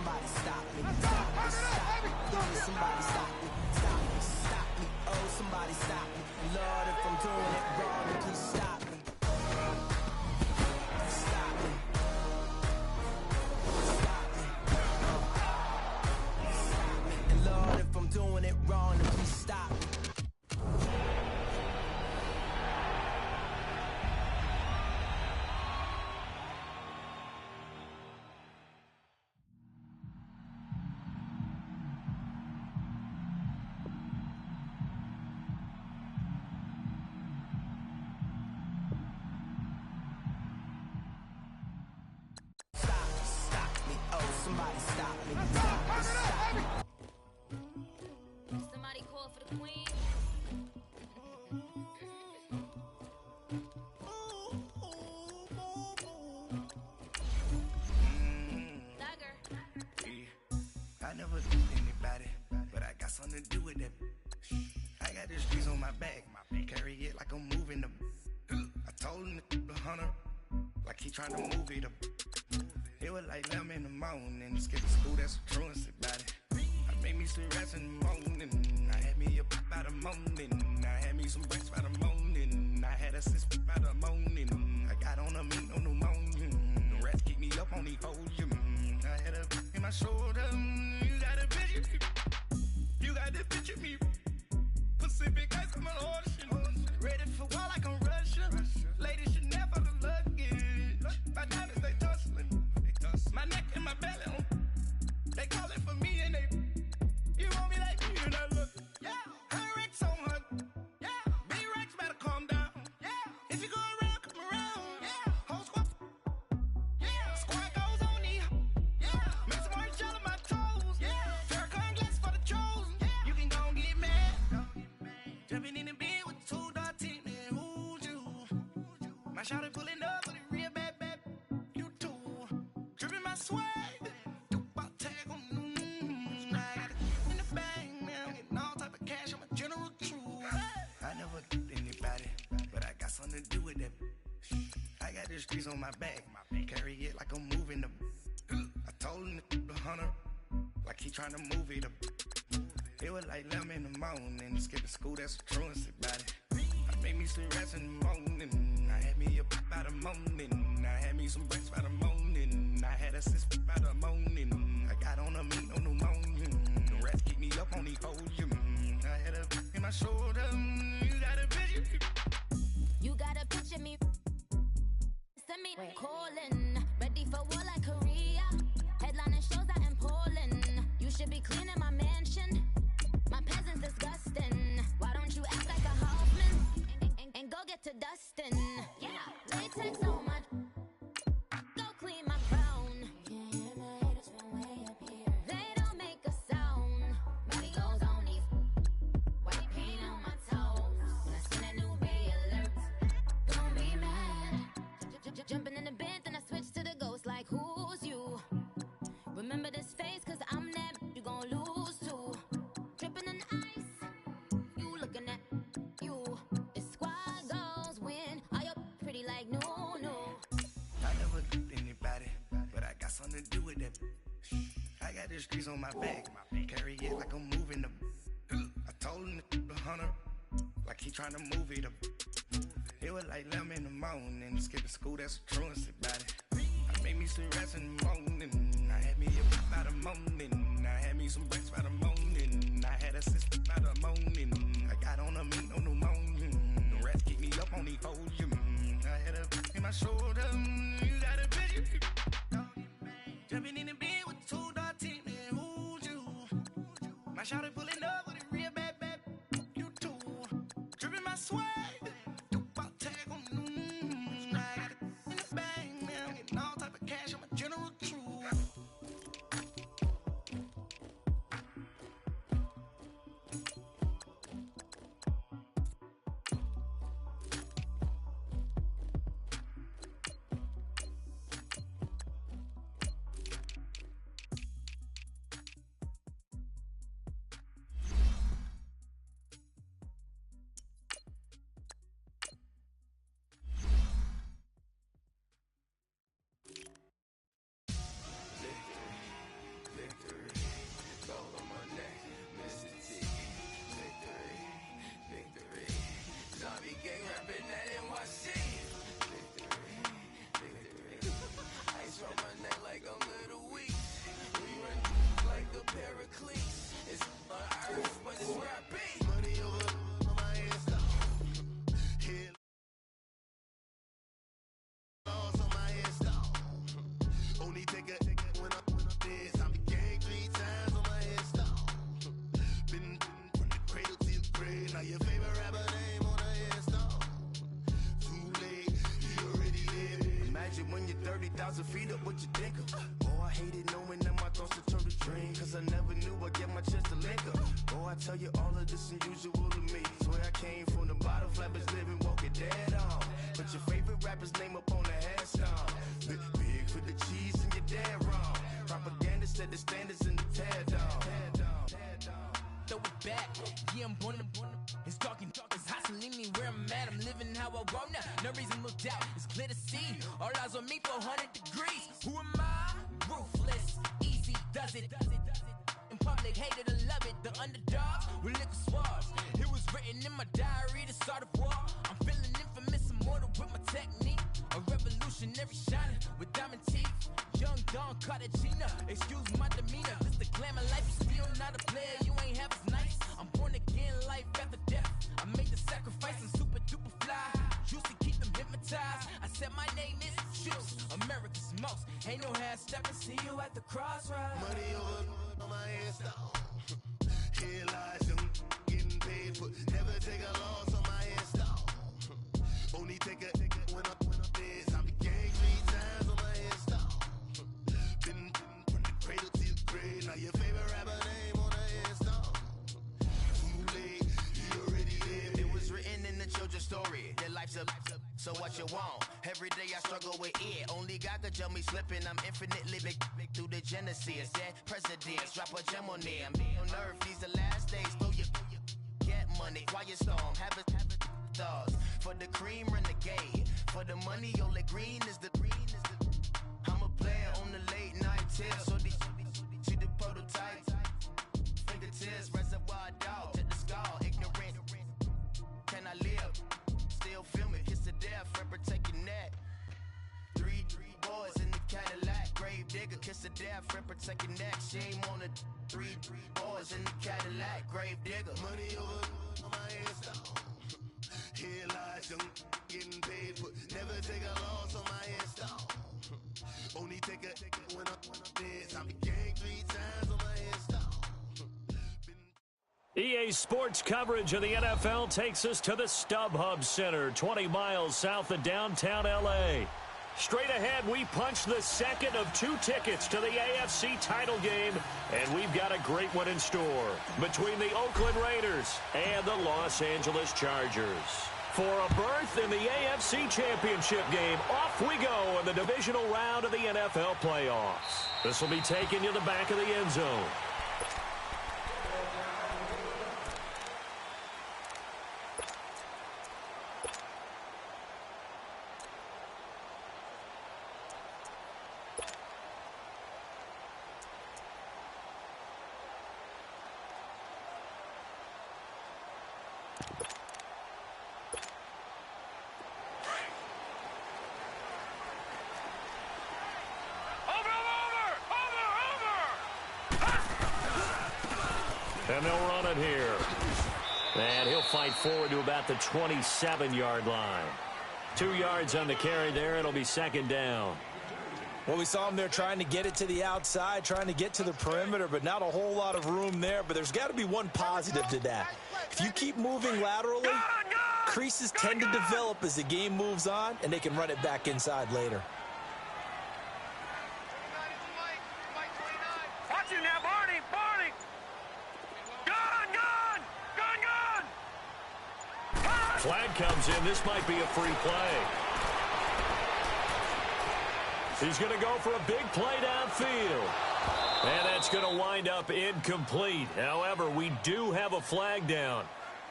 somebody stop me. Stop me, stop me. Please, somebody stop me. Stop me, stop me. Oh, somebody stop me. Lord, if I'm doing it wrong, then please stop me. Stop me. Stop me. Stop me. And Lord, if I'm doing it wrong, then please stop me. Somebody stop me. Stop me. Somebody call for the queen. Dagger. I never do anybody, but I got something to do with that. I got the streets on my back, carry it like I'm moving them. I told him to 100, like he trying to move it up. It was like 11 in the morning, skipping school, that's what truancy about it. I made me some rest in the morning, I had me a pop by the morning, I had me some breaks by the morning, I had a six by the morning, I got on a meat on the morning, the rats keep me up on the podium, I had a in my shoulder, you got a picture me, you got to picture me, Pacific ice on my ocean, ready for war like I'm Russian, ladies should never the luggage, my diamonds they tussling. My neck and my belly, they call it for me and they, you want me like me and I look, yeah, her Rex on her, yeah, big Rex better calm down, yeah, if you go around, come around, yeah, whole squad, yeah, squad goes on me, yeah, make some orange gel on my toes, yeah, Farrakhan glass for the chosen, yeah, you can go and get mad, jumping in the bed with 2 dark teeth, man, who's you, my shawty pulling up with a real bad, you too. Dripping my swag, tag on, I got it in the bag, man, I'm getting all type of cash, I'm a general true. I never did anybody, but I got something to do with that. I got the streets on my back, carry it like I'm moving them. I told him to 100, like he trying to move it up. It was like 11 in the morning, skipping school, that's what truancy about it. I made me some rest in the morning, I had me a pop by the morning, I had me some breaks by the morning, I had a six by the morning, I got on a meat on the morning, the rats keep me up on the podium, I had a in my shoulder, you got a picture me. You got a picture me. Send me calling, ready for war like Korea. Headlining shows out in Poland. You should be cleaning my mansion. My peasants disgusting. Why don't you act like a Hoffman and go get to dustin'? Yeah, latex on my. Go clean my crown. They don't make a sound. Money goes on these. White paint on my toes. When I see that new ray alert, don't be mad. Jumping in the bed, then I switch to the ghost like who's you? Remember this face, cause I'm that you gon' lose too. Dripping in ice, you looking at you. It's squad goals win. Are you pretty like no? I never did anybody, but I got something to do with that. I got the streets on my back, carry it like I'm moving them. I told him to 100, like he trying to move it up. It was like 11 in the morning, skipping school, that's what truancy about it. I made me some rest in the morning, I had me a pop by the morning, I had me some breaks by the morning, I had a six by the morning, I got on a meat on the morning, the rats keep me up on the podium, I had a in my shoulder, you got a picture me. Jumping in the bed with 2 dark teeth, man, who's you? My shawty pulling up with a real bad, you too. Dripping my swag, tag on, I got it in the bag, man, I'm getting all type of cash, I'm a general true. 2,000 feet up, what you think of? Oh, I hated knowing that my thoughts would turn to dream, cause I never knew I'd get my chance to link up. Oh, I tell you all of this unusual to me. Swear I came from the bottom, flappers living, walking dead on. But your favorite rapper's name up on the headstone. Big for the cheese and you're dead wrong. Propaganda set the standards in the tear down. Throw it back, yeah, I'm born to. It's dark, it's hot, so leave me where I'm at. I'm living how I want now, no reason to doubt. It's clear to see, all eyes on me, 400 degrees. Who am I? Ruthless, easy, does it. In public, hated and love it. The underdogs with liquor swabs. It was written in my diary, the start of war. I'm feeling infamous, immortal with my technique. A revolutionary shining with diamond teeth. Young Don Cartagena, excuse my demeanor. This the glamour life, you still not a player, you ain't half as nice. I'm born again, life after death. I made the sacrifice, I'm super duper fly. Used to keep them hypnotized. I said my name is Juice, America's most. Ain't no half stepping, see you at the crossroads. Money over on my install. Here lies them getting paid for. Never take a loss on my install. Only take a when I'm dead. I be gang 3 times on my install. Been from the cradle to the grave. Now your favorite rapper name on the install. Too late, he already lived. It was written in the children's story. Their life's a so what you want? Every day I struggle with it. Only God could tell me slipping. I'm infinitely big through the genesis. Dead presidents, drop a gem on them. On earth, these the last days. Throw your get money. Quiet storm, have it stars. For the cream, renegade. For the money, only green is the. I'm a player on the late night tips. So these see the prototype. Fingertips, reservoir dog. To the skull, ignorant. Can I live? Still film it, kiss to death, friend protect your neck. Three boys in the Cadillac, grave digger, kiss to death, friend protect your neck. Shame on the three boys in the Cadillac, grave digger. Money over on my install. Here lies young, getting paid for. Never take a loss on my install. Only take a when I'm dead. I'm gang 3 times on my install. EA Sports coverage of the NFL takes us to the StubHub Center, 20 miles south of downtown L.A. Straight ahead, we punch the second of 2 tickets to the AFC title game, and we've got a great one in store between the Oakland Raiders and the Los Angeles Chargers. For a berth in the AFC Championship game, off we go in the divisional round of the NFL playoffs. This will be taking you to the back of the end zone. And they'll run it here. And he'll fight forward to about the 27-yard line. 2 yards on the carry there. It'll be second down. Well, we saw him there trying to get it to the outside, trying to get to the perimeter, but not a whole lot of room there. But there's got to be one positive to that. If you keep moving laterally, creases tend to develop as the game moves on, and they can run it back inside later. Watch it now, Barney! Barney! Flag comes in. This might be a free play. He's going to go for a big play downfield. And that's going to wind up incomplete. However, we do have a flag down.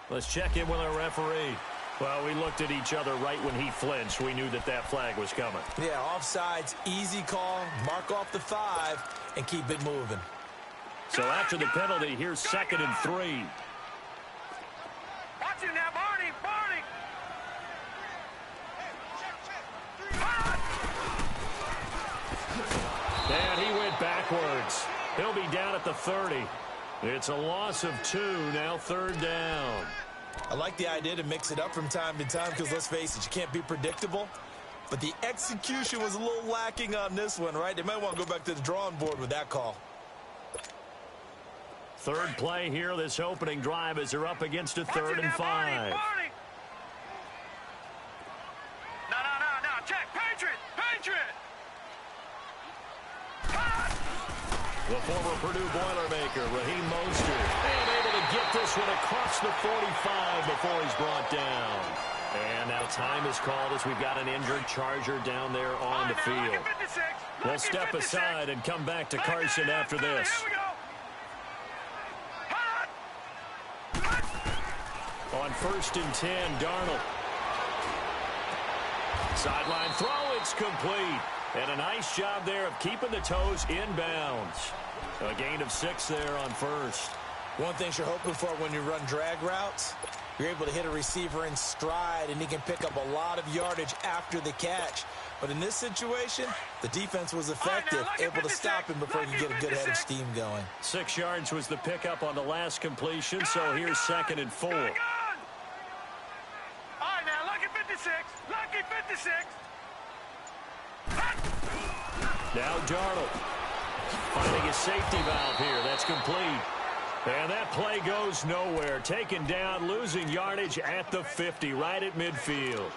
Let's check in with our referee. Well, we looked at each other right when he flinched. We knew that that flag was coming. Yeah, offsides, easy call, mark off the 5, and keep it moving. So after the penalty, here's 2nd and 3. Watch it now, Barney! Barney! And he went backwards. He'll be down at the 30. It's a loss of 2, now 3rd down. I like the idea to mix it up from time to time because, let's face it, you can't be predictable. But the execution was a little lacking on this one, right? They might want to go back to the drawing board with that call. 3rd play here, this opening drive, as they're up against a 3rd and 5. Barney! No, check! Patriot! Patriot! The former Purdue Boilermaker, Raheem Mostert, and able to get this one across the 45 before he's brought down. And now time is called as we've got an injured Charger down there on the field. We'll step aside and come back to Carson after this. On 1st and 10, Darnold. Sideline throw, it's complete. And a nice job there of keeping the toes inbounds. A gain of 6 there on 1st. One thing you're hoping for when you run drag routes, you're able to hit a receiver in stride, and he can pick up a lot of yardage after the catch. But in this situation, the defense was effective, able to stop him before he could get a good head of steam going. 6 yards was the pickup on the last completion, so here's 2nd and 4. All right, now, lucky 56. Lucky 56. Now Darnold finding a safety valve here. That's complete. And that play goes nowhere. Taken down, losing yardage at the 50, right at midfield.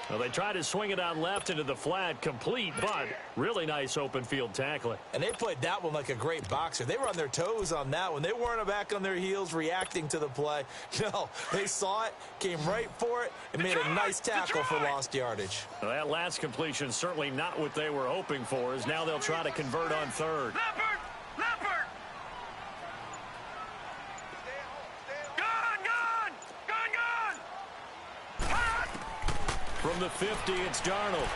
Well, they tried to swing it out left into the flat, complete, but really nice open field tackling. And they played that one like a great boxer. They were on their toes on that one. They weren't back on their heels reacting to the play. No, they saw it, came right for it, and made a nice tackle for lost yardage. Well, that last completion certainly not what they were hoping for, as now they'll try to convert on 3rd. Leopard! Leopard! Gun! Hot! From the 50, it's Darnold.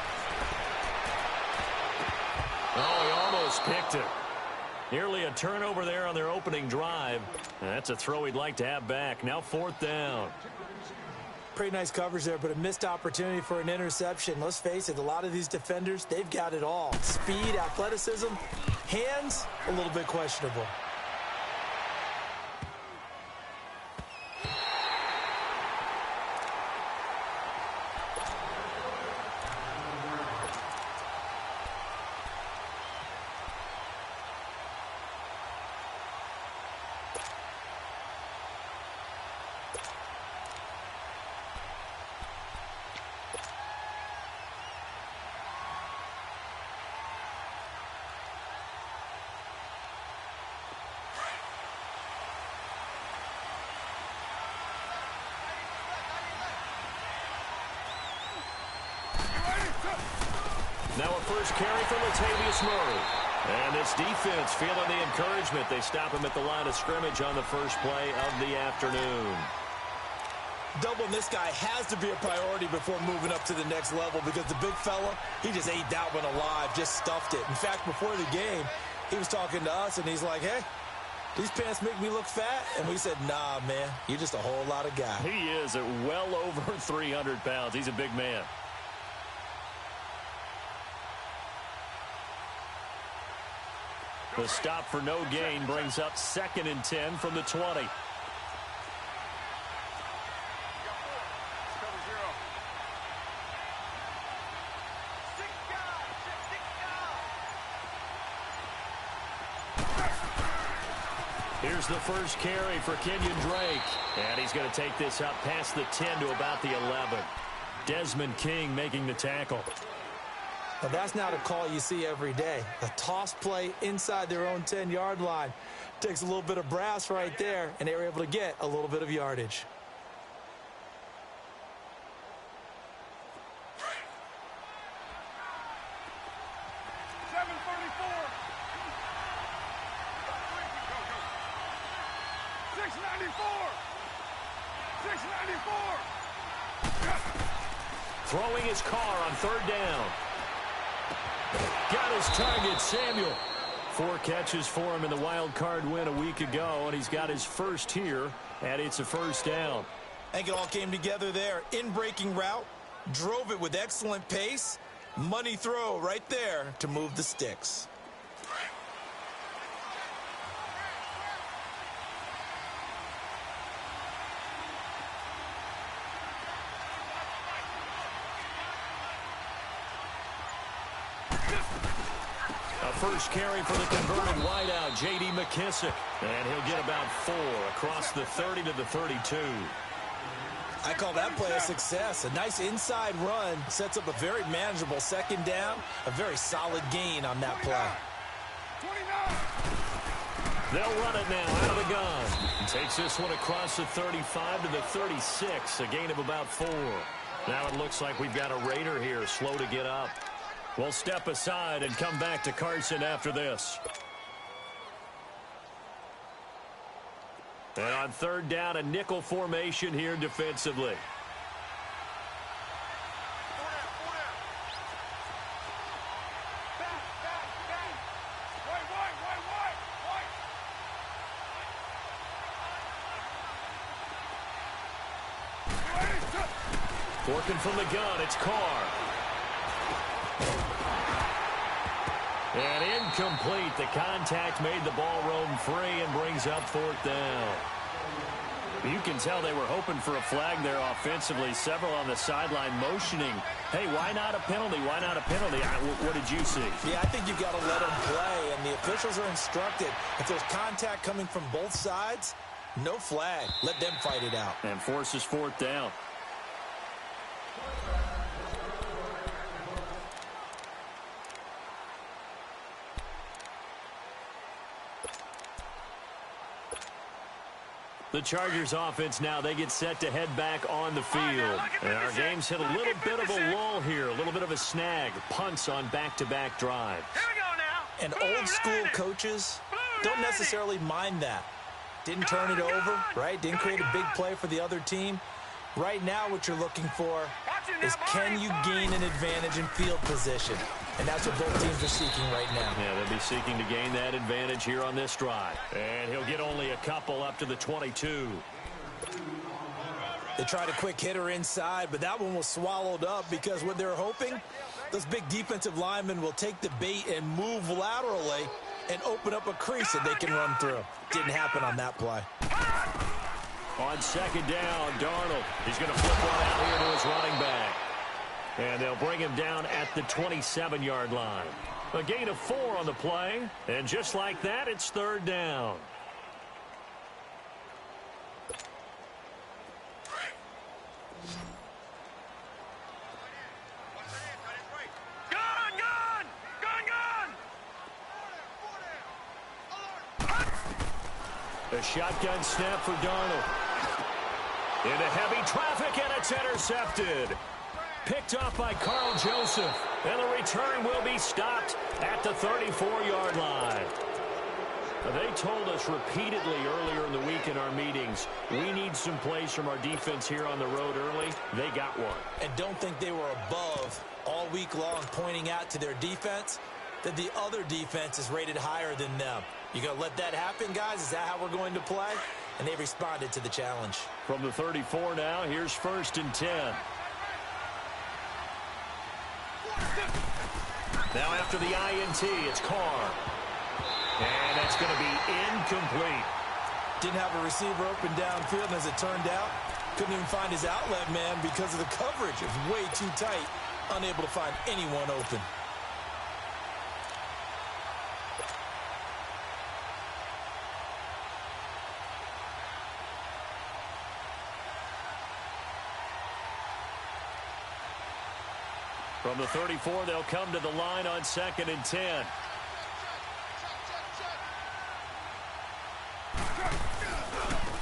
Oh, he almost picked it. Nearly a turnover there on their opening drive. That's a throw he'd like to have back. Now 4th down. Pretty nice coverage there, but a missed opportunity for an interception. Let's face it, a lot of these defenders, they've got it all. Speed, athleticism, hands, a little bit questionable. Now a first carry for Latavius Murray. And this defense feeling the encouragement. They stop him at the line of scrimmage on the first play of the afternoon. Doubling this guy has to be a priority before moving up to the next level, because the big fella, he just ate that one alive, just stuffed it. In fact, before the game, he was talking to us, and he's like, hey, these pants make me look fat? And we said, nah, man, you're just a whole lot of guy. He is at well over 300 pounds. He's a big man. The stop for no gain brings up 2nd and 10 from the 20. Here's the first carry for Kenyon Drake. And he's going to take this up past the 10 to about the 11. Desmond King making the tackle. Now, that's not a call you see every day. A toss play inside their own 10-yard line. Takes a little bit of brass right there, and they were able to get a little bit of yardage. Throwing his car on 3rd down. Got his target, Samuel. 4 catches for him in the wild card win a week ago, and he's got his first here, and it's a first down. I think it all came together there. In-breaking route, drove it with excellent pace. Money throw right there to move the sticks. First carry for the converted wideout, J.D. McKissick. And he'll get about 4 across the 30 to the 32. I call that play a success. A nice inside run sets up a very manageable 2nd down. A very solid gain on that play. 29. They'll run it now out of the gun. Takes this one across the 35 to the 36, a gain of about 4. Now it looks like we've got a Raider here, slow to get up. We'll step aside and come back to Carson after this. And on third down, a nickel formation here defensively. Working from the gun, it's Carr. And incomplete. The contact made the ball roam free and brings up fourth down. You can tell they were hoping for a flag there offensively. Several on the sideline motioning. Hey, why not a penalty? Why not a penalty? What did you see? Yeah, I think you've got to let them play, and the officials are instructed. If there's contact coming from both sides, no flag. Let them fight it out. And forces fourth down. The Chargers offense now, they get set to head back on the field. And our game's hit a little bit of a lull here, a little bit of a snag. Punts on back-to-back drives. Here we go now. And old-school coaches don't necessarily mind that. Didn't turn it over, right? Didn't create a big play for the other team. Right now what you're looking for is can you gain an advantage in field position? And that's what both teams are seeking right now. Yeah, they'll be seeking to gain that advantage here on this drive. And he'll get only a couple up to the 22. They tried a quick hitter inside, but that one was swallowed up because what they're hoping, those big defensive linemen will take the bait and move laterally and open up a crease that they can run through. Didn't happen on that play. On second down, Darnold. He's going to flip one out here to his running back. And they'll bring him down at the 27-yard line. A gain of 4 on the play. And just like that, it's third down. A shotgun snap for Darnold. Into heavy traffic, and it's intercepted. Picked off by Carl Joseph. And the return will be stopped at the 34-yard line. They told us repeatedly earlier in the week in our meetings, we need some plays from our defense here on the road early. They got one. And don't think they were above all week long pointing out to their defense that the other defense is rated higher than them. You going to let that happen, guys? Is that how we're going to play? And they responded to the challenge. From the 34 now, here's first and 10. Now after the INT, it's Carr. And that's going to be incomplete. Didn't have a receiver open downfield, and as it turned out, couldn't even find his outlet man because of the coverage. It was way too tight, unable to find anyone open. From the 34, they'll come to the line on second and 10.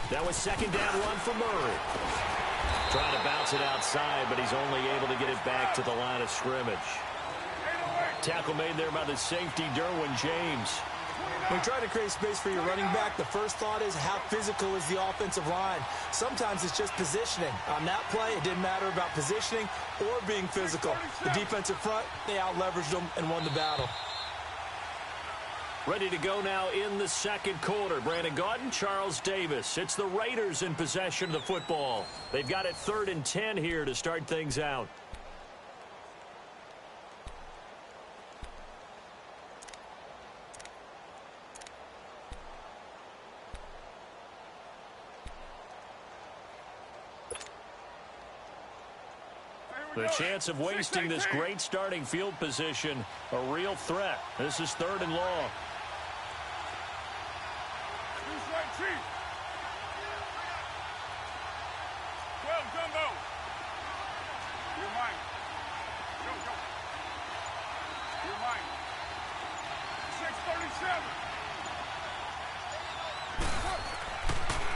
That was second down run for Murray. Trying to bounce it outside, but he's only able to get it back to the line of scrimmage. Tackle made there by the safety, Derwin James. When you try to create space for your running back, the first thought is how physical is the offensive line. Sometimes it's just positioning. On that play, it didn't matter about positioning or being physical. The defensive front, they out-leveraged them and won the battle. Ready to go now in the second quarter. Brandon Gaudin, Charles Davis. It's the Raiders in possession of the football. They've got it third and 10 here to start things out. The chance of wasting this great starting field position, a real threat. This is third and long.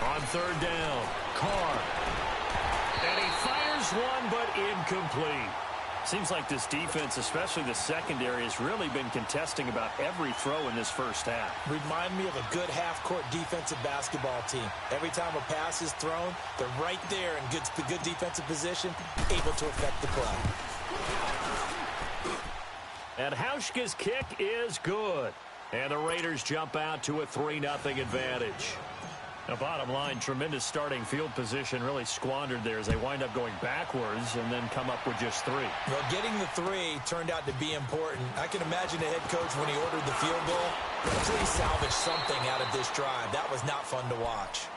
On third down, Carr. And he fires one, but incomplete. Seems like this defense, especially the secondary, has really been contesting about every throw in this first half. Remind me of a good half-court defensive basketball team. Every time a pass is thrown, they're right there in good defensive position, able to affect the play. And Hauschka's kick is good. And the Raiders jump out to a 3-0 advantage. The bottom line, tremendous starting field position really squandered there as they wind up going backwards and then come up with just 3. Well, getting the 3 turned out to be important. I can imagine the head coach when he ordered the field goal. Please salvage something out of this drive. That was not fun to watch.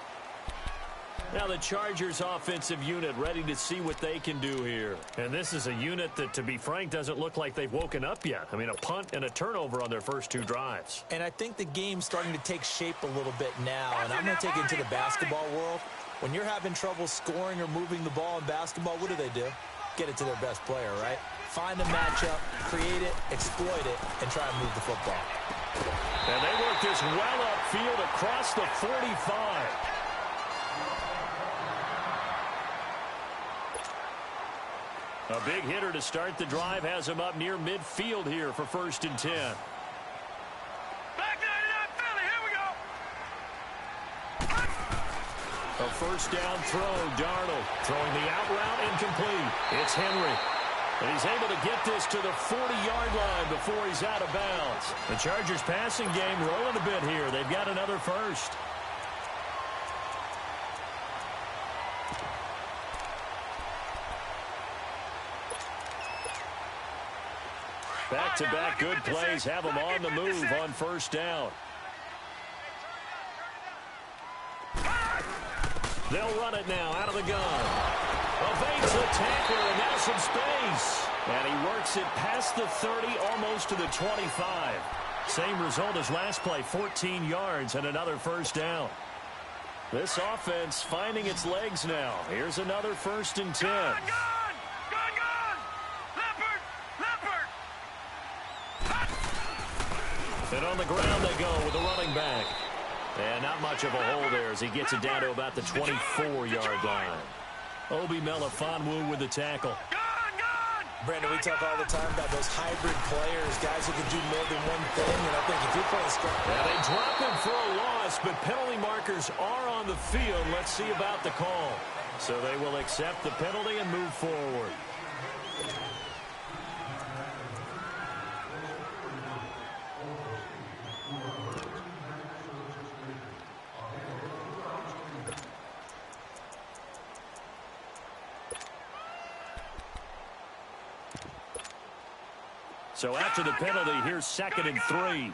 Now the Chargers offensive unit ready to see what they can do here. And this is a unit that, to be frank, doesn't look like they've woken up yet. I mean, a punt and a turnover on their first 2 drives. And I think the game's starting to take shape a little bit now. And I'm going to take it into the basketball world. When you're having trouble scoring or moving the ball in basketball, what do? Get it to their best player, right? Find a matchup, create it, exploit it, and try and move the football. And they work this well upfield across the 45. A big hitter to start the drive has him up near midfield here for 1st and 10. Back 99 Philly, here we go. A first down throw, Darnold throwing the out route incomplete. It's Henry. And he's able to get this to the 40-yard line before he's out of bounds. The Chargers passing game rolling a bit here. They've got another first. Back-to-back good plays have them on the move on first down. They'll run it now out of the gun. Evades the tackler, and now some space. And he works it past the 30, almost to the 25. Same result as last play, 14 yards and another first down. This offense finding its legs now. Here's another 1st and 10. Gone! Leopard! And on the ground they go with the running back. And not much of a hole there as he gets it down to about the 24-yard line. Obi Melifonwu with the tackle. Brandon, we talk all the time about those hybrid players, guys who can do more than one thing, and I think if you're playing strong... Yeah, they drop him for a loss, but penalty markers are on the field. Let's see about the call. So they will accept the penalty and move forward. So after the penalty, here's 2nd and 3.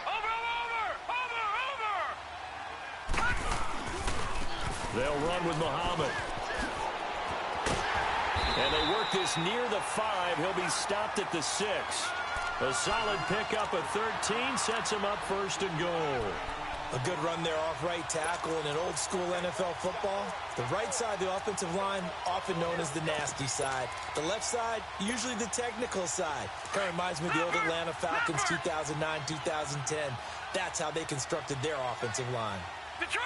Over! They'll run with Muhammad. And they work this near the 5. He'll be stopped at the 6. A solid pickup of 13 sets him up 1st and goal. A good run there off right tackle in an old-school NFL football. The right side of the offensive line, often known as the nasty side. The left side, usually the technical side. Kind of reminds me of the old Atlanta Falcons 2009, 2010. That's how they constructed their offensive line. Detroit!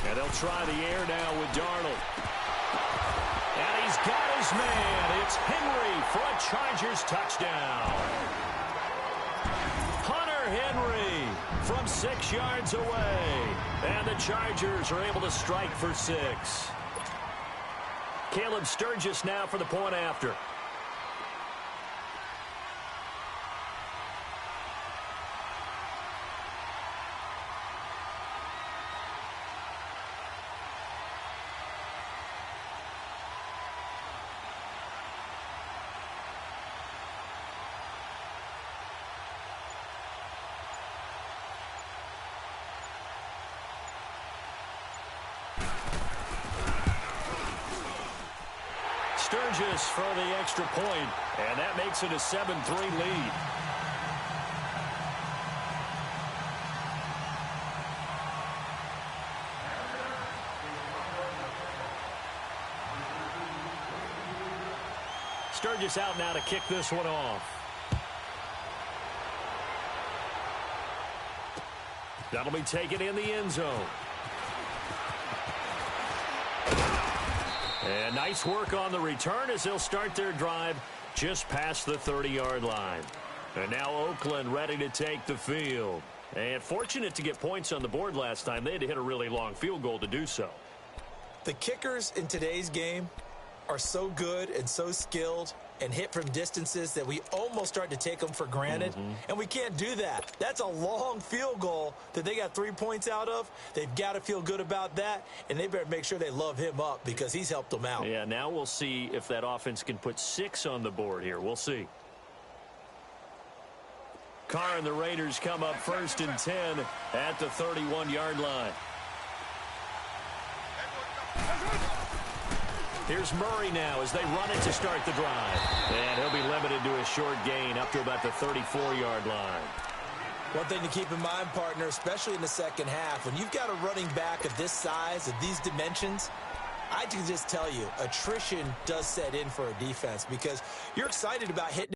And they'll try the air now with Darnold. And he's got his man. It's Henry for a Chargers touchdown. Hunter Henry from 6 yards away. And the Chargers are able to strike for 6. Caleb Sturgis now for the point after. Sturgis for the extra point, and that makes it a 7-3 lead. Sturgis out now to kick this one off. That'll be taken in the end zone. And nice work on the return as they'll start their drive just past the 30-yard line. And now Oakland ready to take the field. And fortunate to get points on the board last time. They had to hit a really long field goal to do so. The kickers in today's game are so good and so skilled and hit from distances that we almost start to take them for granted. And we can't do that. That's a long field goal that they got 3 points out of. They've got to feel good about that, and they better make sure they love him up because he's helped them out. Yeah, now we'll see if that offense can put 6 on the board here. We'll see. Carr and the Raiders come up 1st and 10 at the 31-yard line. Here's Murray now as they run it to start the drive. And he'll be limited to a short gain up to about the 34-yard line. One thing to keep in mind, partner, especially in the second half, when you've got a running back of this size, of these dimensions, I can just tell you, attrition does set in for a defense because you're excited about hitting.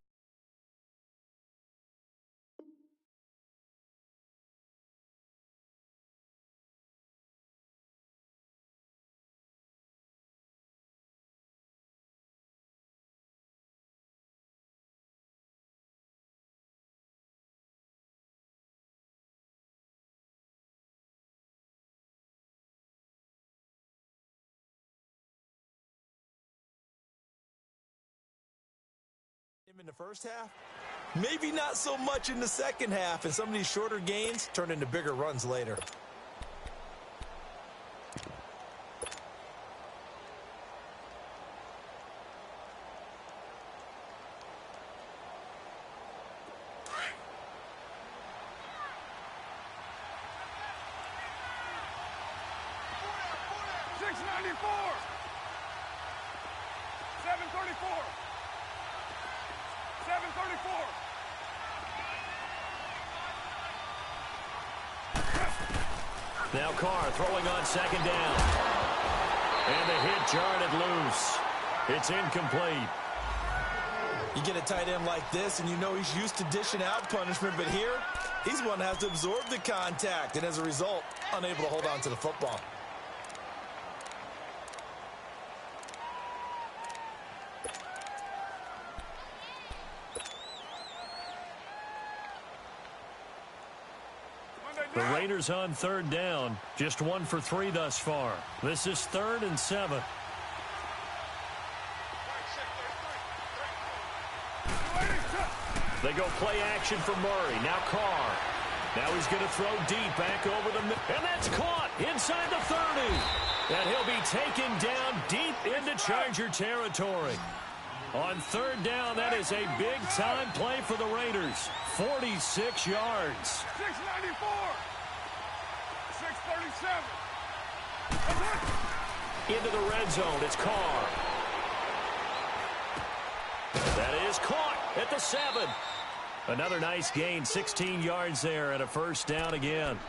In the first half, maybe not so much in the second half, and some of these shorter gains turn into bigger runs later. Now Carr throwing on 2nd down. And the hit jarred it loose. It's incomplete. You get a tight end like this, and you know he's used to dishing out punishment, but here, he's one that has to absorb the contact, and as a result, unable to hold on to the football. The Raiders on 3rd down. Just 1 for 3 thus far. This is 3rd and 7. They go play action for Murray. Now Carr. Now he's going to throw deep back over the middle. And that's caught inside the 30. And he'll be taken down deep into Charger territory. On 3rd down, that is a big-time play for the Raiders. 46 yards. 694. 637. Into the red zone, it's Carr. That is caught at the 7. Another nice gain, 16 yards there, and a 1st down again.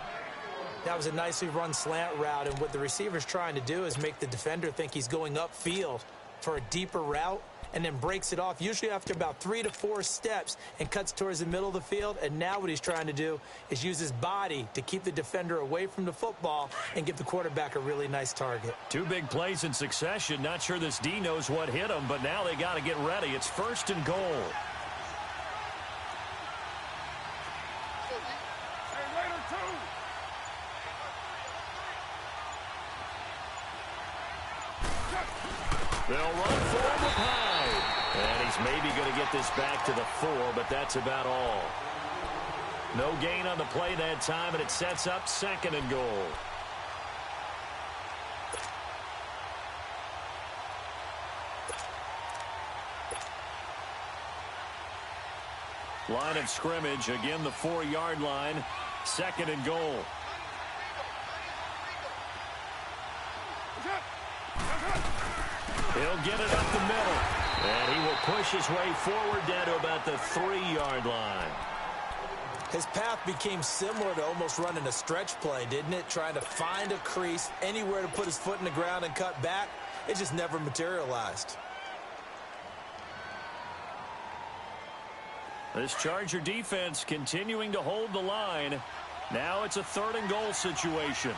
That was a nicely run slant route, and what the receiver's trying to do is make the defender think he's going upfield for a deeper route, and then breaks it off, usually after about 3 to 4 steps, and cuts towards the middle of the field. And now what he's trying to do is use his body to keep the defender away from the football and give the quarterback a really nice target. 2 big plays in succession. Not sure this D knows what hit him, but now they got to get ready. It's 1st and goal. They'll run for him with Hyde. And he's maybe going to get this back to the 4, but that's about all. No gain on the play that time, and it sets up 2nd and goal. Line of scrimmage, again the 4-yard line, 2nd and goal. He'll get it up the middle, and he will push his way forward down to about the 3-yard line. His path became similar to almost running a stretch play, didn't it? Trying to find a crease, anywhere to put his foot in the ground and cut back. It just never materialized. This Charger defense continuing to hold the line. Now it's a 3rd and goal situation.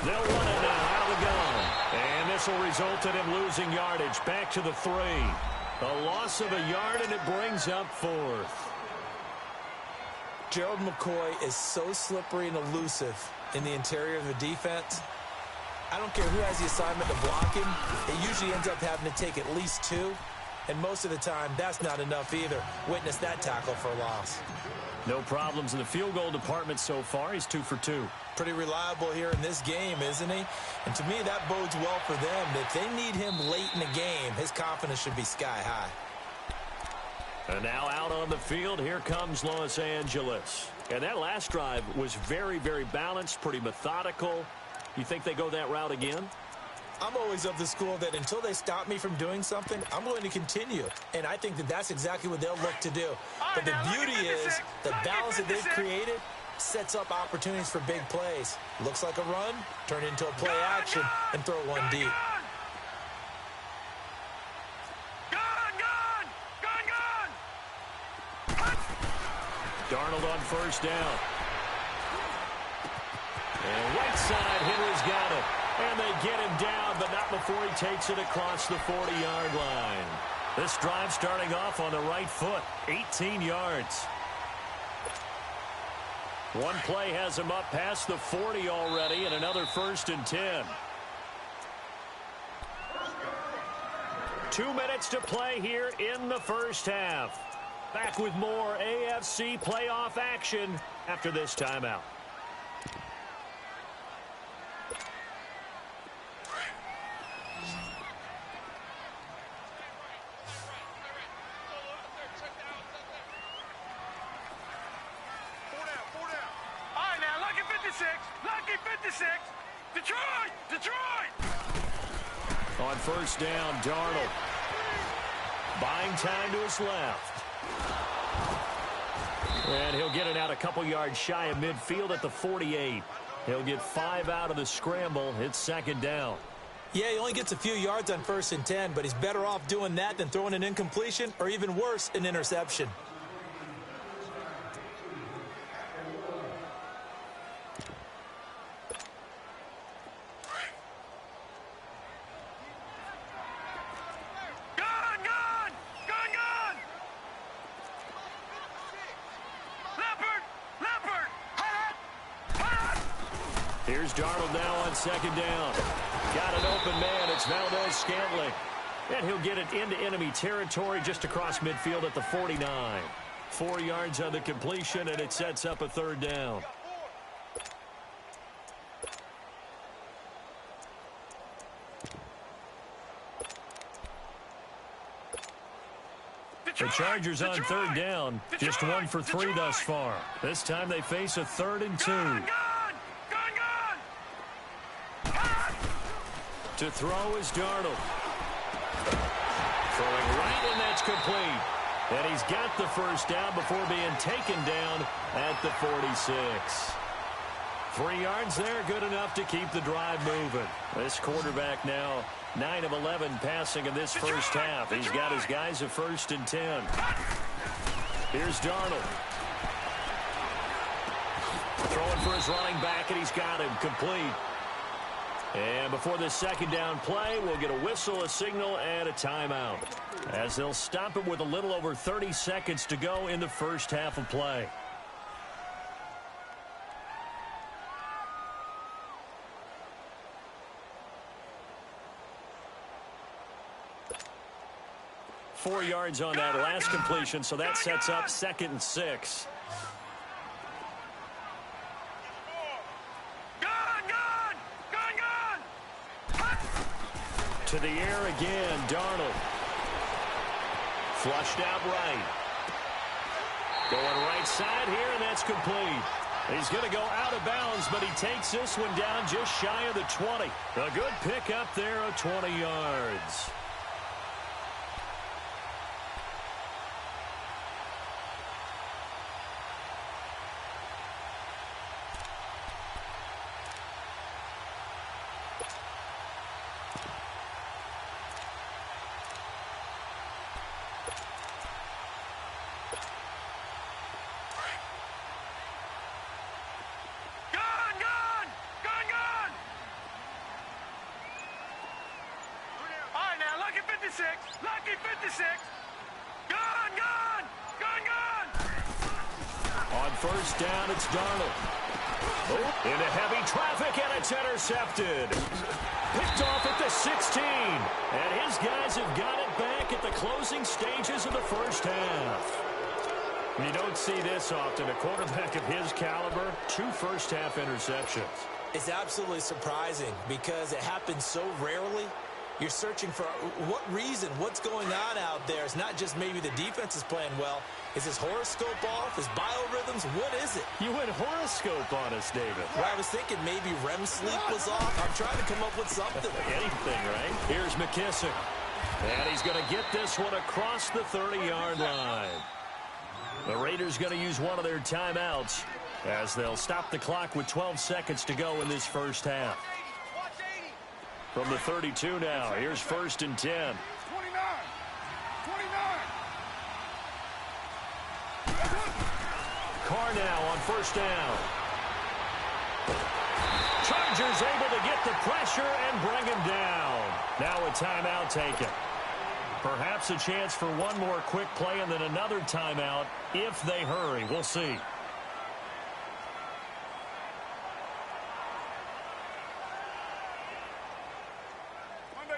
They'll run it now out of the gun. And this will result in him losing yardage. Back to the 3. A loss of a yard, and it brings up 4th. Gerald McCoy is so slippery and elusive in the interior of the defense. I don't care who has the assignment to block him. It usually ends up having to take at least 2. And most of the time, that's not enough either. Witness that tackle for a loss. No problems in the field goal department so far. He's 2 for 2. Pretty reliable here in this game, isn't he? And to me, that bodes well for them. If they need him late in the game, his confidence should be sky high. And now out on the field, here comes Los Angeles. And that last drive was very, very balanced, pretty methodical. You think they go that route again? I'm always of the school that until they stop me from doing something, I'm going to continue. And I think that that's exactly what they'll look to do. But the beauty is the balance that they've created sets up opportunities for big plays. Looks like a run, turn into a play action, and throw one deep. Darnold on 1st down. And right side, Henry's got it. And they get him down, but not before he takes it across the 40-yard line. This drive starting off on the right foot, 18 yards. One play has him up past the 40 already, and another 1st and 10. 2 minutes to play here in the first half. Back with more AFC playoff action after this timeout. Lucky 56. Detroit. On 1st down, Darnold. Buying time to his left. And he'll get it out a couple yards shy of midfield at the 48. He'll get 5 out of the scramble. It's 2nd down. Yeah, he only gets a few yards on 1st and 10, but he's better off doing that than throwing an incompletion or even worse, an interception. Here's Darnold now on 2nd down. Got an open man. It's Valdez-Scantling. And he'll get it into enemy territory just across midfield at the 49. 4 yards on the completion, and it sets up a 3rd down. The Chargers on 3rd down. Just 1 for 3 thus far. This time they face a 3rd and 2. To throw is Darnold. Throwing right, and that's complete. And he's got the 1st down before being taken down at the 46. 3 yards there, good enough to keep the drive moving. This quarterback now 9 of 11 passing in this first half. He's got his guys a 1st and 10. Here's Darnold. Throwing for his running back, and he's got him complete. And before this 2nd down play, we'll get a whistle, a signal, and a timeout, as they'll stop it with a little over 30 seconds to go in the first half of play. Four yards on that last completion, so that sets up 2nd and 6. To the air again, Darnold. Flushed out right. Going right side here, and that's complete. He's going to go out of bounds, but he takes this one down just shy of the 20. A good pickup there of 20 yards. 56. Lucky 56. Gone, gone. Gone, gone. On first down, it's Darnold. Into heavy traffic, and it's intercepted. Picked off at the 16. And his guys have got it back at the closing stages of the first half. You don't see this often. A quarterback of his caliber, 2 first-half interceptions. It's absolutely surprising because it happens so rarely. You're searching for what reason, what's going on out there. It's not just maybe the defense is playing well. Is his horoscope off? His biorhythms? What is it? You went horoscope on us, David. Well, I was thinking maybe REM sleep was off. I'm trying to come up with something. Anything, right? Here's McKissick. And he's going to get this one across the 30-yard line. The Raiders going to use one of their timeouts as they'll stop the clock with 12 seconds to go in this first half. From the 32 now, here's 1st and 10. 29. 29. Carr now on first down. Chargers able to get the pressure and bring him down. Now a timeout taken. Perhaps a chance for one more quick play and then another timeout if they hurry. We'll see.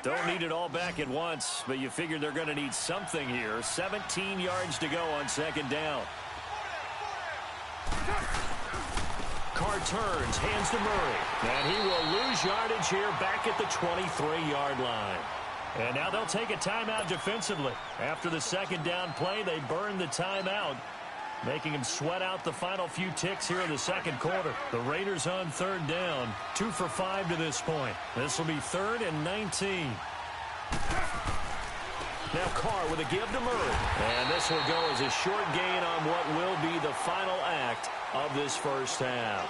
Don't need it all back at once, but you figure they're going to need something here. 17 yards to go on second down. Carr turns, hands to Murray. And he will lose yardage here back at the 23-yard line. And now they'll take a timeout defensively. After the second down play, they burn the timeout, making him sweat out the final few ticks here in the second quarter. The Raiders on third down, 2 for 5 to this point. This will be 3rd and 19. Now Carr with a give to Murray. And this will go as a short gain on what will be the final act of this first half.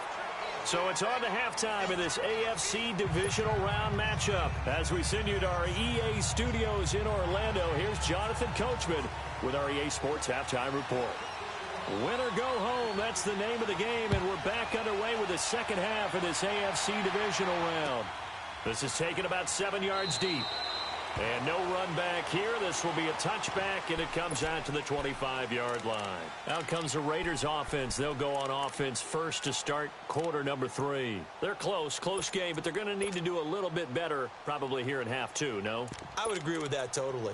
So it's on to halftime in this AFC divisional round matchup. As we send you to our EA studios in Orlando, here's Jonathan Coachman with our EA Sports Halftime Report. Win or go home, that's the name of the game, and we're back underway with the second half of this AFC divisional round. This is taken about 7 yards deep. And no run back here. This will be a touchback, and it comes out to the 25-yard line. Out comes the Raiders offense. They'll go on offense first to start quarter number 3. They're close game, but they're going to need to do a little bit better probably here in half 2, no? I would agree with that totally.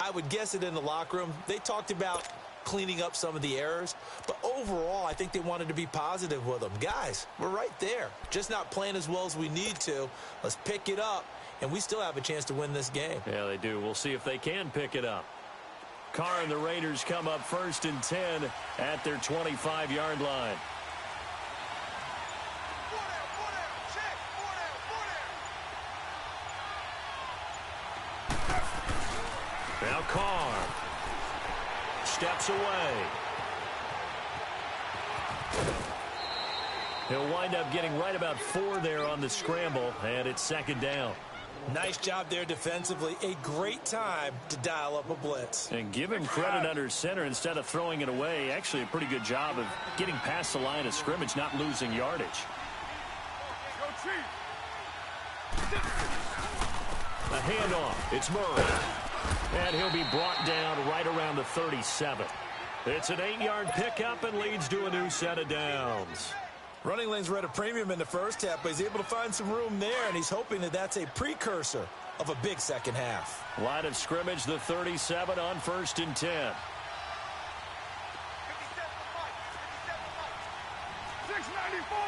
I would guess it in the locker room. They talked about cleaning up some of the errors, but overall I think they wanted to be positive with them. Guys, we're right there. Just not playing as well as we need to. Let's pick it up, and we still have a chance to win this game. Yeah, they do. We'll see if they can pick it up. Carr and the Raiders come up 1st and 10 at their 25-yard line. Now Carr steps away. He'll wind up getting right about 4 there on the scramble, and it's 2nd down. Nice job there defensively. A great time to dial up a blitz. And give him credit under center instead of throwing it away. Actually a pretty good job of getting past the line of scrimmage, not losing yardage. A handoff. It's Murray. And he'll be brought down right around the 37. It's an 8-yard pickup and leads to a new set of downs. Running lanes were at a premium in the first half, but he's able to find some room there, and he's hoping that that's a precursor of a big second half. Line of scrimmage, the 37 on 1st and 10. 694.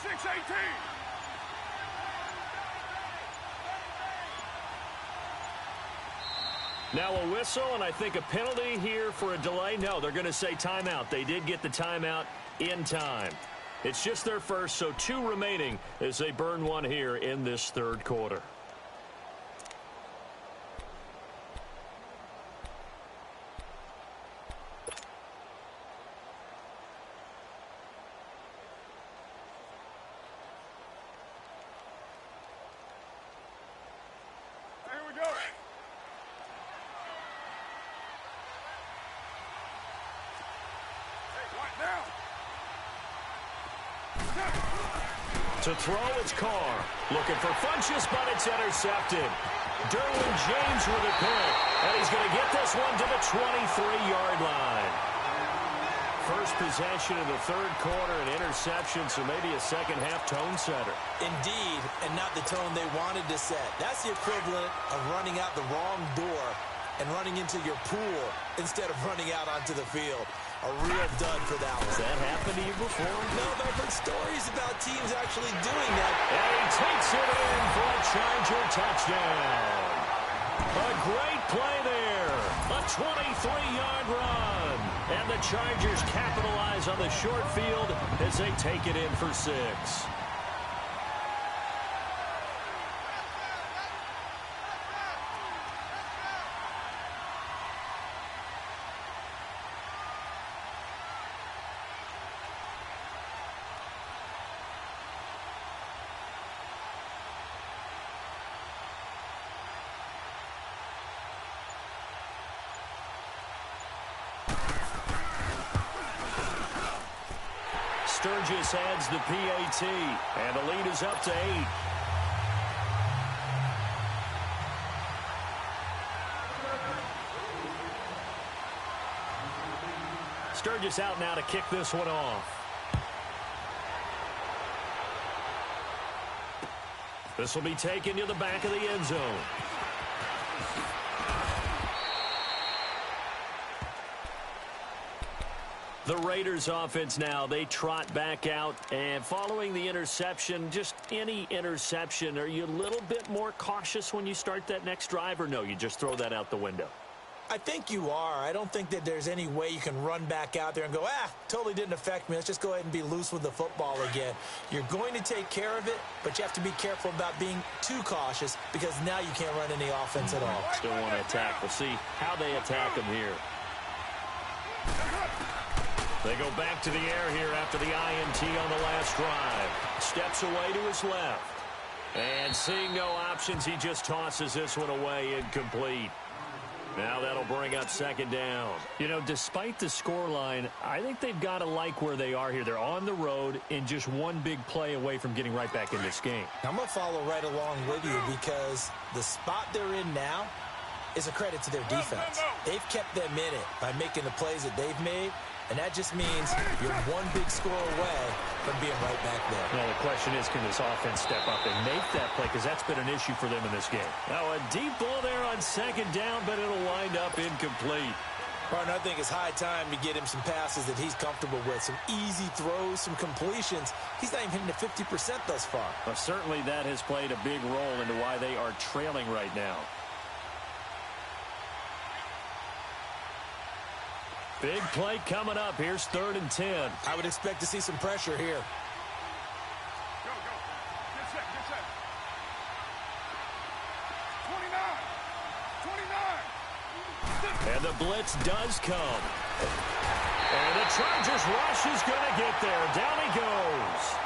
618. Now a whistle, and I think a penalty here for a delay. No, they're going to say timeout. They did get the timeout in time. It's just their first, so 2 remaining as they burn one here in this 3rd quarter. Here we go. To throw, it's Carr. Looking for Funchess, but it's intercepted. Derwin James with a pick. And he's going to get this one to the 23-yard line. First possession of the third quarter, an interception, so maybe a second-half tone setter. Indeed, and not the tone they wanted to set. That's the equivalent of running out the wrong door and running into your pool instead of running out onto the field. A real dud for that one. Has that happened to you before? No, but I've heard stories about teams actually doing that. And he takes it in for a Charger touchdown. A great play there. A 23-yard run. And the Chargers capitalize on the short field as they take it in for 6. Sturgis adds the PAT, and the lead is up to 8. Sturgis out now to kick this one off. This will be taken to the back of the end zone. The Raiders offense now, they trot back out, and following the interception, just any interception, are you a little bit more cautious when you start that next drive, or no, you just throw that out the window? I think you are. I don't think that there's any way you can run back out there and go, totally didn't affect me. Let's just go ahead and be loose with the football again. You're going to take care of it, but you have to be careful about being too cautious because now you can't run any offense at all. Still want to attack. We'll see how they attack them here. They go back to the air here after the INT on the last drive. Steps away to his left. And seeing no options, he just tosses this one away incomplete. Now that'll bring up second down. You know, despite the scoreline, I think they've got to like where they are here. They're on the road and just one big play away from getting right back in this game. I'm going to follow right along with you because the spot they're in now is a credit to their defense. They've kept them in it by making the plays that they've made. And that just means you're one big score away from being right back there. Now, the question is, can this offense step up and make that play? Because that's been an issue for them in this game. Now, a deep ball there on second down, but it'll wind up incomplete. Martin, I think it's high time to get him some passes that he's comfortable with. Some easy throws, some completions. He's not even hitting the 50% thus far. Well, certainly that has played a big role into why they are trailing right now. Big play coming up. Here's 3rd and 10. I would expect to see some pressure here. Go. Get set. 29. And the blitz does come. And the Chargers rush is going to get there. Down he goes.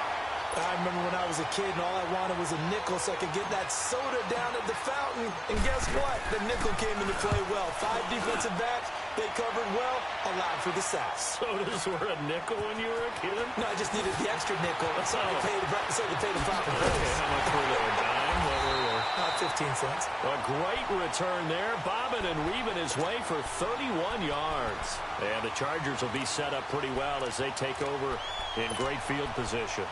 I remember when I was a kid and all I wanted was a nickel so I could get that soda down at the fountain. And guess what? The nickel came into play well. 5 defensive backs. They covered well, allowed for the sacks. Sodas were a nickel when you were a kid? No, I just needed the extra nickel. So I could pay the proper price. How much were they? A dime? What were they? 15 cents. A great return there. Bobbing and weaving his way for 31 yards. And the Chargers will be set up pretty well as they take over in great field position.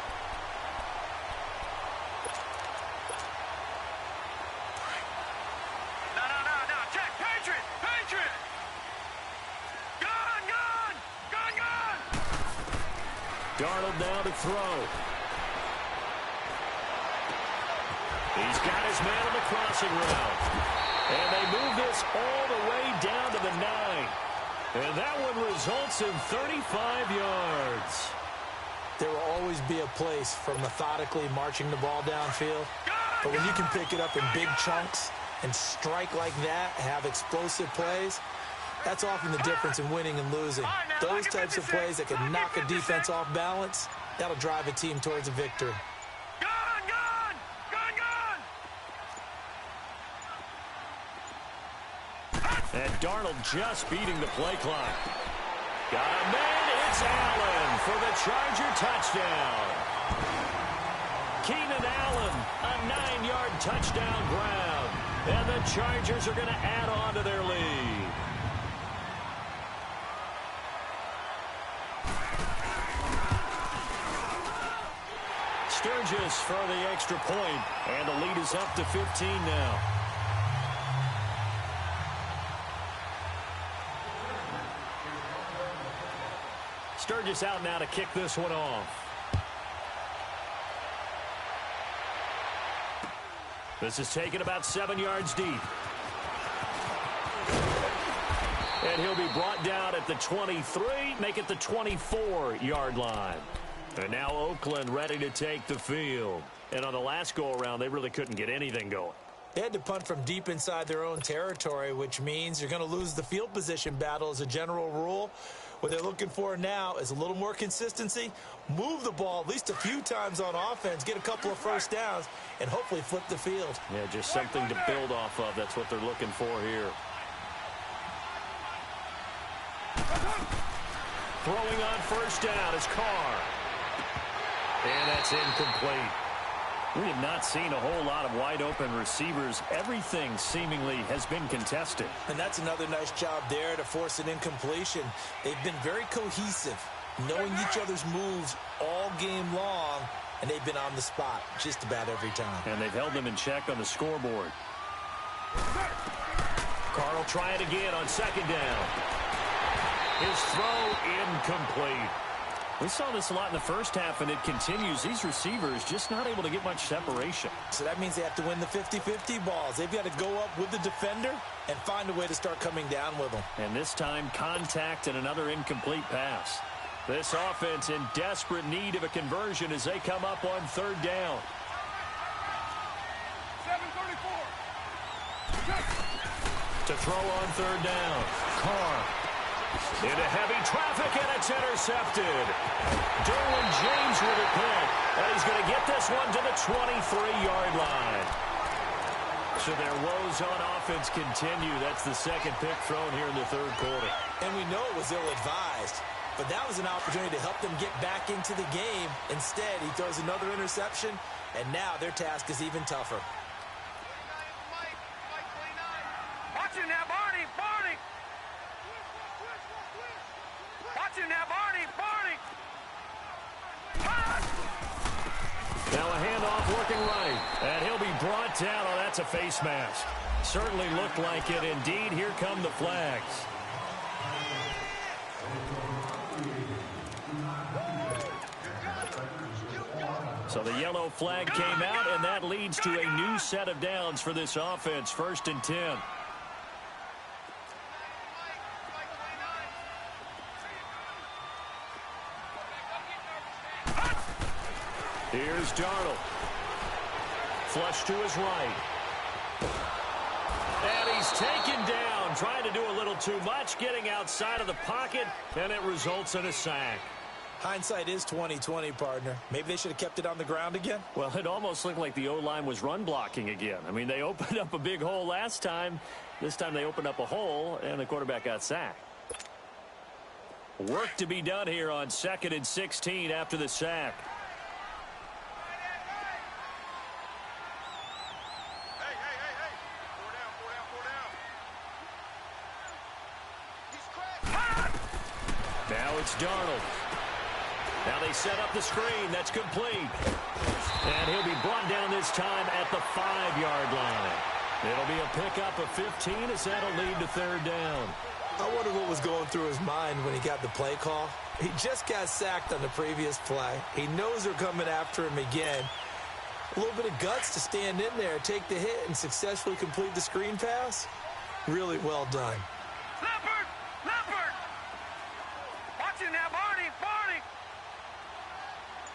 No. Check. Patriot. Gone. Darnold now to throw. He's got his man on the crossing route. And they move this all the way down to the 9. And that one results in 35 yards. There will always be a place for methodically marching the ball downfield. But when you can pick it up in big chunks and strike like that, have explosive plays, that's often the difference in winning and losing. Those types of plays that can knock a defense off balance, that'll drive a team towards a victory. Gone. And Darnold just beating the play clock. Got a man, it's Allen for the Charger touchdown. Keenan Allen, a 9-yard touchdown grab. And the Chargers are going to add on to their lead. Sturgis for the extra point, and the lead is up to 15 now. Sturgis out now to kick this one off. This is taken about 7 yards deep. And he'll be brought down at the 23, make it the 24-yard line. And now Oakland ready to take the field. And on the last go-around, they really couldn't get anything going. They had to punt from deep inside their own territory, which means you're going to lose the field position battle as a general rule. What they're looking for now is a little more consistency, move the ball at least a few times on offense, get a couple of first downs, and hopefully flip the field. Yeah, just something to build off of. That's what they're looking for here. Throwing on first down is Carr. And that's incomplete. We have not seen a whole lot of wide-open receivers. Everything seemingly has been contested. And that's another nice job there to force an incompletion. They've been very cohesive, knowing each other's moves all game long, and they've been on the spot just about every time. And they've held them in check on the scoreboard. Carr will try it again on second down. His throw incomplete. We saw this a lot in the first half, and it continues. These receivers just not able to get much separation. So that means they have to win the 50-50 balls. They've got to go up with the defender and find a way to start coming down with them. And this time, contact and another incomplete pass. This offense in desperate need of a conversion as they come up on third down. 7:34. To throw on third down, Carr. Into heavy traffic, and it's intercepted. Derwin James with a pick, and he's going to get this one to the 23-yard line. So their woes on offense continue. That's the second pick thrown here in the third quarter. And we know it was ill-advised, but that was an opportunity to help them get back into the game. Instead, he throws another interception, and now their task is even tougher. Watch it now, Barney. Barney. Watch it now, Barney. Barney. Now a handoff working right, and he'll be brought down. Oh, that's a face mask. Certainly looked like it. Indeed, here come the flags. So the yellow flag came out, and that leads to a new set of downs for this offense. 1st and 10. Here's Darnold. Flush to his right. And he's taken down, trying to do a little too much, getting outside of the pocket, and it results in a sack. Hindsight is 20/20, partner. Maybe they should have kept it on the ground again. Well, it almost looked like the O-line was run blocking again. I mean, they opened up a big hole last time. This time they opened up a hole, and the quarterback got sacked. Work to be done here on 2nd and 16 after the sack. Now it's Darnold. Now they set up the screen. That's complete. And he'll be brought down this time at the 5-yard line. It'll be a pickup of 15 as that'll lead to third down. I wonder what was going through his mind when he got the play call. He just got sacked on the previous play. He knows they're coming after him again. A little bit of guts to stand in there, take the hit, and successfully complete the screen pass. Really well done. Leopard! Leopard! Watch it now, Barney! Barney!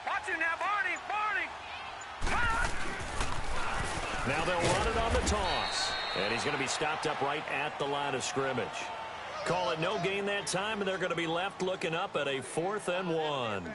Watch it now, Barney! Barney! Now they'll run it on the toss. And he's going to be stopped up right at the line of scrimmage. Call it no gain that time, and they're going to be left looking up at a 4th and 1.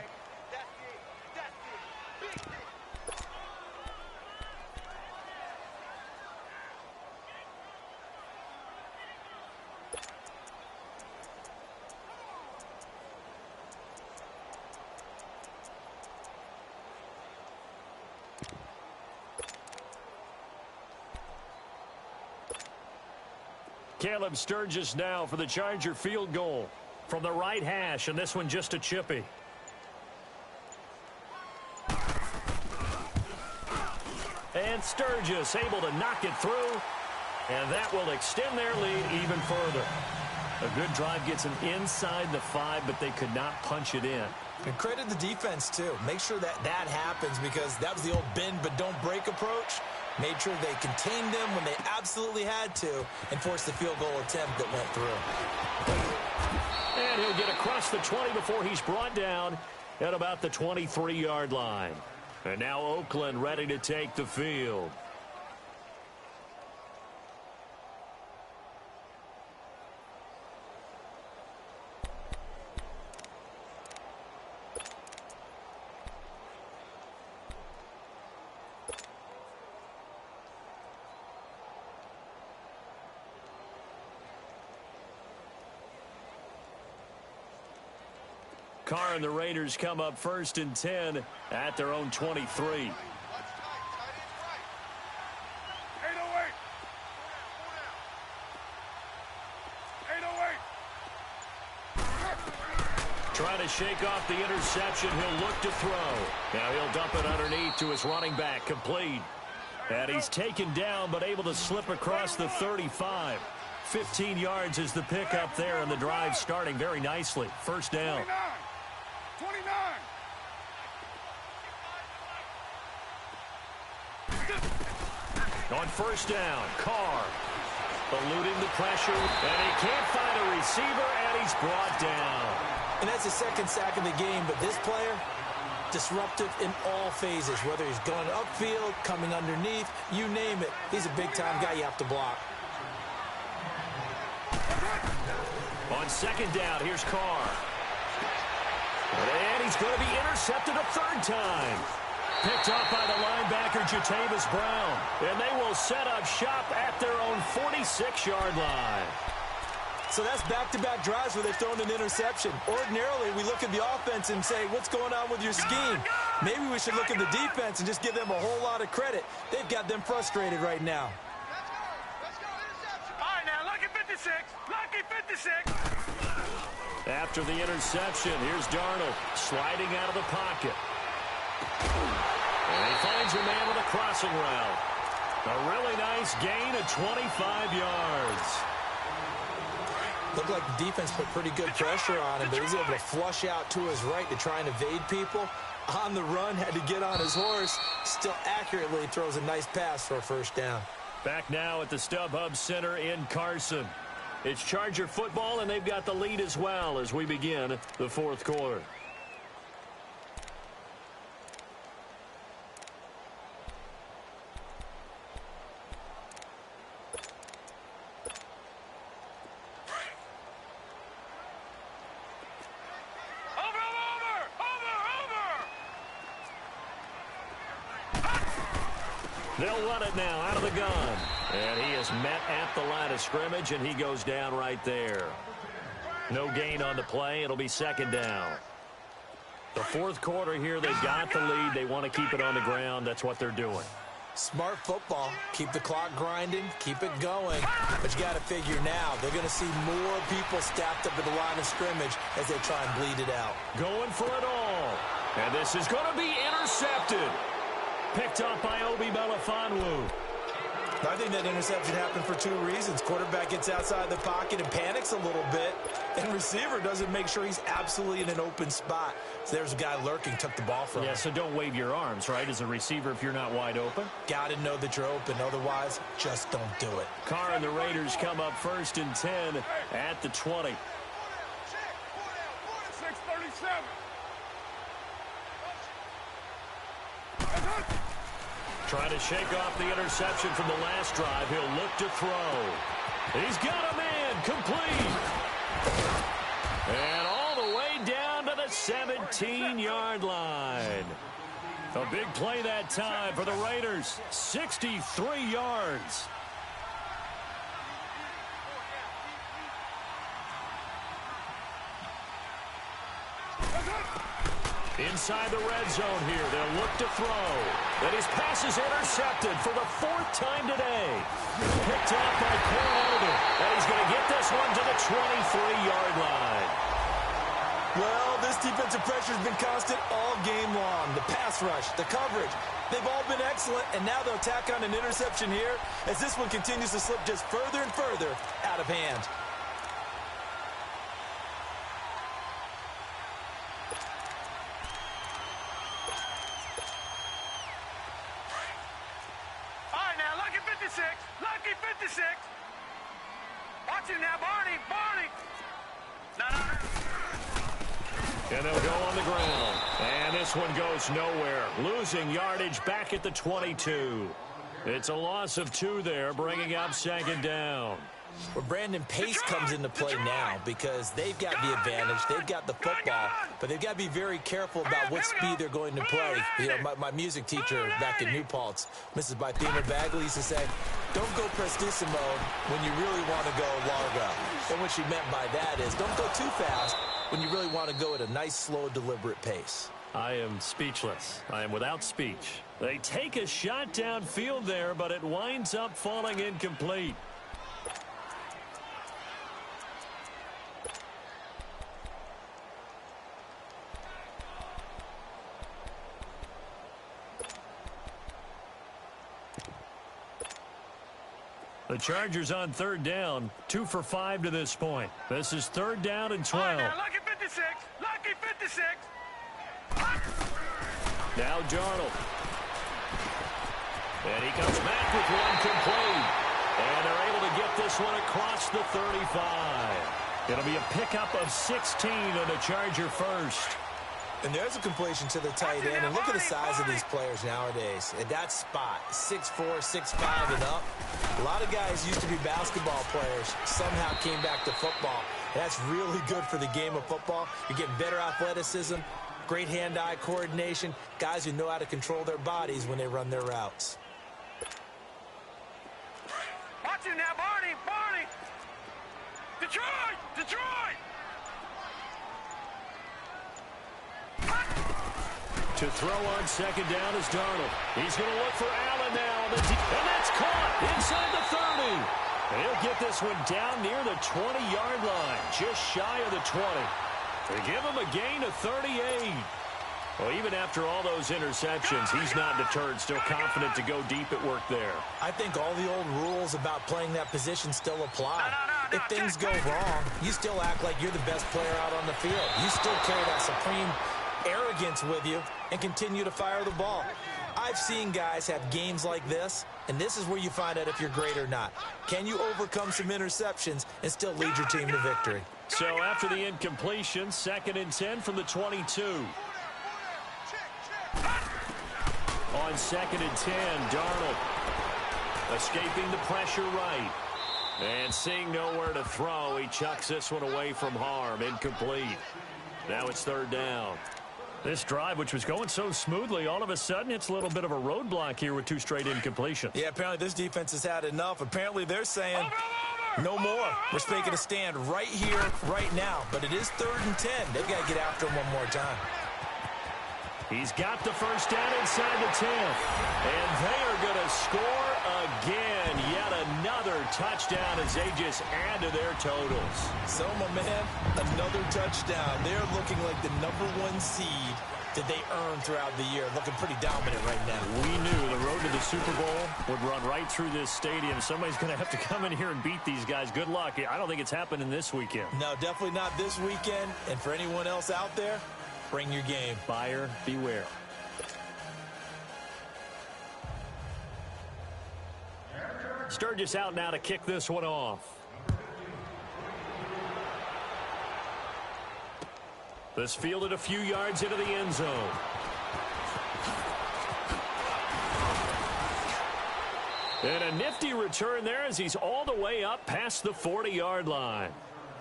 Caleb Sturgis now for the Charger field goal from the right hash, and this one just a chippy. And Sturgis able to knock it through, and that will extend their lead even further. A good drive gets them inside the 5, but they could not punch it in. And credit the defense, too. Make sure that happens, because that was the old bend but don't break approach. Made sure they contained them when they absolutely had to and forced the field goal attempt that went through. And he'll get across the 20 before he's brought down at about the 23-yard line. And now Oakland ready to take the field. Carr and the Raiders come up 1st and 10 at their own 23. Trying to shake off the interception. He'll look to throw. Now he'll dump it underneath to his running back. Complete. And he's taken down but able to slip across the 35. 15 yards is the pickup there, and the drive starting very nicely. First down. 29. On first down, Carr eluding the pressure, and he can't find a receiver, and he's brought down. And that's the second sack of the game, but this player, disruptive in all phases, whether he's going upfield, coming underneath, you name it. He's a big-time guy you have to block. On second down, here's Carr. And he's going to be intercepted a third time. Picked up by the linebacker, Jatavis Brown. And they will set up shop at their own 46-yard line. So that's back-to-back drives where they've thrown an interception. Ordinarily, we look at the offense and say, what's going on with your scheme? Maybe we should look at the defense and just give them a whole lot of credit. They've got them frustrated right now. All right, now, lucky 56. Lucky 56. After the interception, here's Darnold sliding out of the pocket. And he finds a man with a crossing route. A really nice gain of 25 yards. Looked like the defense put pretty good pressure on him, but he's able to flush out to his right to try and evade people. On the run, had to get on his horse. Still accurately throws a nice pass for a first down. Back now at the StubHub Center in Carson. It's Charger football, and they've got the lead as well as we begin the fourth quarter. They'll run it now out of the gun. And he is met at the line of scrimmage, and he goes down right there. No gain on the play. It'll be second down. The fourth quarter here, they've got the lead. They want to keep it on the ground. That's what they're doing. Smart football. Keep the clock grinding. Keep it going. But you got to figure now, they're going to see more people stacked up at the line of scrimmage as they try and bleed it out. Going for it all. And this is going to be intercepted. Picked up by Obi Melifonwu. I think that interception happened for two reasons. Quarterback gets outside the pocket and panics a little bit, and receiver doesn't make sure he's absolutely in an open spot. So there's a guy lurking, took the ball from him. Yeah, so don't wave your arms, right, as a receiver if you're not wide open. Got to know that you're open. Otherwise, just don't do it. Carr and the Raiders come up 1st and 10 at the 20. 6:37. Trying to shake off the interception from the last drive. He'll look to throw. He's got a man complete. And all the way down to the 17-yard line. A big play that time for the Raiders. 63 yards. Inside the red zone here, they'll look to throw. And his pass is intercepted for the 4th time today. Picked off by Corral to And he's going to get this one to the 23-yard line. Well, this defensive pressure has been constant all game long. The pass rush, the coverage, they've all been excellent, and now they'll tack on an interception here as this one continues to slip just further and further out of hand. All right, now, lucky 56. Lucky 56. Watch it now, Barney. Barney. No. And they'll go on the ground. And this one goes nowhere. Losing yardage back at the 22. It's a loss of 2 there, bringing up second down. Well, Brandon, pace comes into play now because they've got the advantage. They've got the football, but they've got to be very careful about what speed they're going to play. You know, my music teacher back in New Paltz, Mrs. Bythema Bagley, used to say, don't go prestissimo when you really want to go largo. And what she meant by that is don't go too fast when you really want to go at a nice, slow, deliberate pace. I am speechless. I am without speech. They take a shot downfield there, but it winds up falling incomplete. The Chargers on third down, 2 for 5 to this point. This is third down and 12. Right, now, lucky 56. Lucky 56. Now Darnold. And he comes back with one complete. And they're able to get this one across the 35. It'll be a pickup of 16 on the Charger first. And there's a completion to the tight end. And look at the size of these players nowadays. At that spot, 6'4", 6'5", and up. A lot of guys used to be basketball players, somehow came back to football. And that's really good for the game of football. You're getting better athleticism, great hand-eye coordination, guys who know how to control their bodies when they run their routes. Watch it now, Barney. Barney. Detroit. Detroit. To throw on second down is Darnold. He's going to look for Allen now. And that's caught inside the 30. And he'll get this one down near the 20-yard line, just shy of the 20. They give him a gain of 38. Well, even after all those interceptions, he's not deterred, still confident to go deep at work there. I think all the old rules about playing that position still apply. If things go wrong, you still act like you're the best player out on the field. You still carry that supreme arrogance with you and continue to fire the ball. I've seen guys have games like this, and this is where you find out if you're great or not. Can you overcome some interceptions and still lead your team to victory? So after the incompletion, 2nd and 10 from the 22. On 2nd and 10, Darnold escaping the pressure right. And seeing nowhere to throw, he chucks this one away from harm. Incomplete. Now it's third down. This drive, which was going so smoothly, all of a sudden it's a little bit of a roadblock here with 2 straight incompletions. Yeah, apparently this defense has had enough. Apparently they're saying no more. We're making a stand right here, right now. But it is 3rd and 10. They've got to get after him one more time. He's got the first down inside the 10. And they are going to score again. Yet another touchdown as they just add to their totals. So, my man, another touchdown. They're looking like the #1 seed that they earned throughout the year. Looking pretty dominant right now. We knew the road to the Super Bowl would run right through this stadium. Somebody's going to have to come in here and beat these guys. Good luck. I don't think it's happening this weekend. No, definitely not this weekend. And for anyone else out there, bring your game. Buyer beware. Sturgis out now to kick this one off. This fielded a few yards into the end zone. And a nifty return there as he's all the way up past the 40-yard line.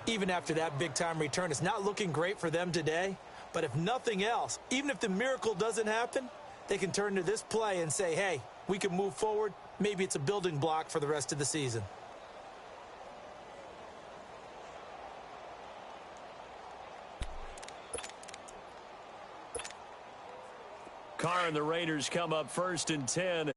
Even after that big-time return, it's not looking great for them today. But if nothing else, even if the miracle doesn't happen, they can turn to this play and say, hey, we can move forward. Maybe it's a building block for the rest of the season. Carr and the Raiders come up 1st and 10